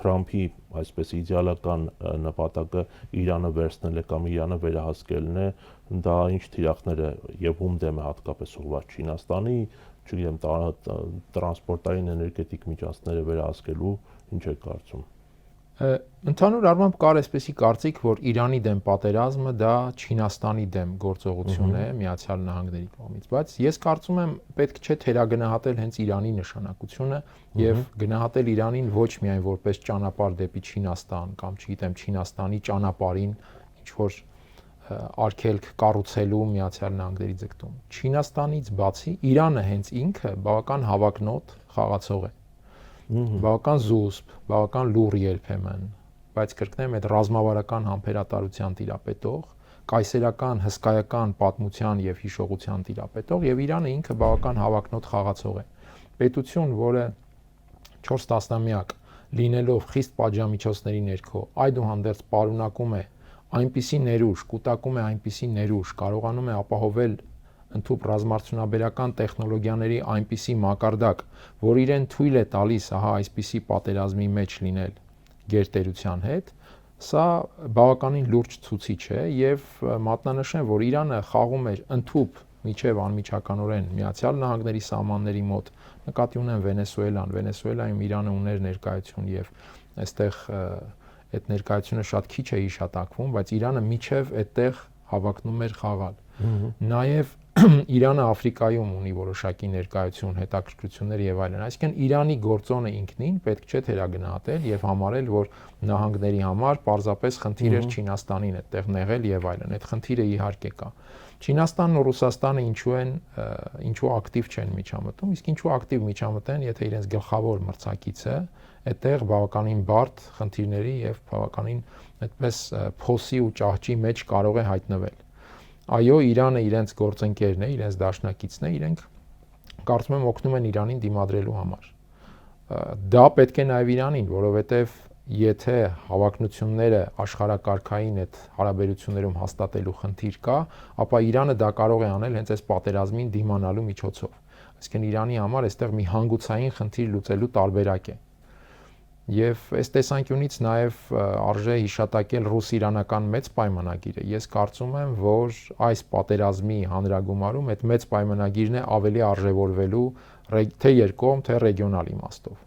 Թրամփի այսպես իդեալական նպատակը Իրանը վերցնել է կամ Իրանը վերահսկելն է, դա ինչ թիրախներ է եւ ում դեմ է հատկապես ուղղված Չինաստանի, չգիտեմ, տրանսպորտային էներգետիկ միջոցները վերահսկելու, ինչ է կարծում։ Ընդհանուր առմամբ կար այսպեսի կարծիք, որ Իրանի դեմ պատերազմը դա Չինաստանի դեմ գործողություն է Միացյալ Նահանգների կողմից, բայց ես կարծում եմ պետք չէ թերագնահատել հենց Իրանի նշանակությունը եւ գնահատել Իրանին ոչ միայն որպես ճանապարհ դեպի Չինաստան կամ չգիտեմ Չինաստանի ճանապարհին ինչ որ արգելք կառուցելու Միացյալ Նահանգների ձգտում։ Չինաստանից բացի Իրանը հենց ինքը բավական հավակնոտ խաղացող է։ Բավական զուսպ, բավական լուռ երբեմն, բայց կրկնեմ այդ ռազմավարական համբերատարության տիրապետող, կայսերական, հսկայական պատմության եւ հիշողության տիրապետող եւ Իրանը ինքը բավական հավակնոտ խաղացող է։ Պետություն, որը 4 տասնամյակ լինելով խիստ պատժամիջոցների ներքո, այդուհանդերձ պարունակում է այնպիսի ներուժ, կուտակում է այնպիսի ներուժ, կարողանում է ապահովել ընդհանուր ռազմարդյունաբերական տեխնոլոգիաների այնպիսի մակարդակ, որ իրեն թույլ է տալիս ահա այսպիսի պատերազմի մեջ լինել գերտերության հետ, սա բավականին լուրջ ցուցիչ է եւ մատնանշեմ, որ Իրանը խաղում էր ընդհանուր միջև անմիջականորեն Միացյալ Նահանգների սահմանների մոտ, նկատի ունեմ Վենեսուելայում Իրանը ուներ ներկայություն եւ այստեղ այդ ներկայությունը շատ քիչ է հիշատակվում, բայց Իրանը միջև այդտեղ հավակնում էր խաղալ։ Նաեւ Իրանը Աֆրիկայում ունի որոշակի ներկայություն, հետաքրքրություններ եւ այլն։ Այսինքն Իրանի գործոնը ինքնին պետք չէ թերագնահատել եւ համարել, որ նահանգների համար պարզապես խնդիր էր Չինաստանին այդտեղ նեղել եւ այլն։ Այդ խնդիրը իհարկե կա։ Չինաստանն ու Ռուսաստանը ինչու ակտիվ չեն միջամտում, իսկ ինչու ակտիվ միջամտեն, եթե իրենց գլխավոր մրցակիցը այդտեղ բավականին բարդ խնդիրների եւ բավականին այդպես փոսի ու ճահճի մեջ կարող է հայտնվել։ Այո, Իրանը իրենց գործընկերն է, իրենց դաշնակիցն է, իրենք կարծում եմ օգնում են Իրանին դիմադրելու համար։ Դա պետք է նաև Իրանին, որովհետև եթե հավակնությունները աշխարհակարգային այդ հարաբերություններում հաստատելու խնդիր կա, ապա Իրանը դա կարող է անել հենց այս պատերազմին դիմանալու միջոցով։ Այսինքն Իրանի համար այստեղ մի հանգուցային խնդիր լուծելու տարբերակ է։ Եվ այս տեսանկյունից նաև արժե հիշատակել ռուս-իրանական մեծ պայմանագիրը։ Ես կարծում եմ, որ այս պատերազմի հանրագումարում այդ մեծ պայմանագիրն է ավելի արժևորվելու թե երկկողմ, թե ռեգիոնալ իմաստով։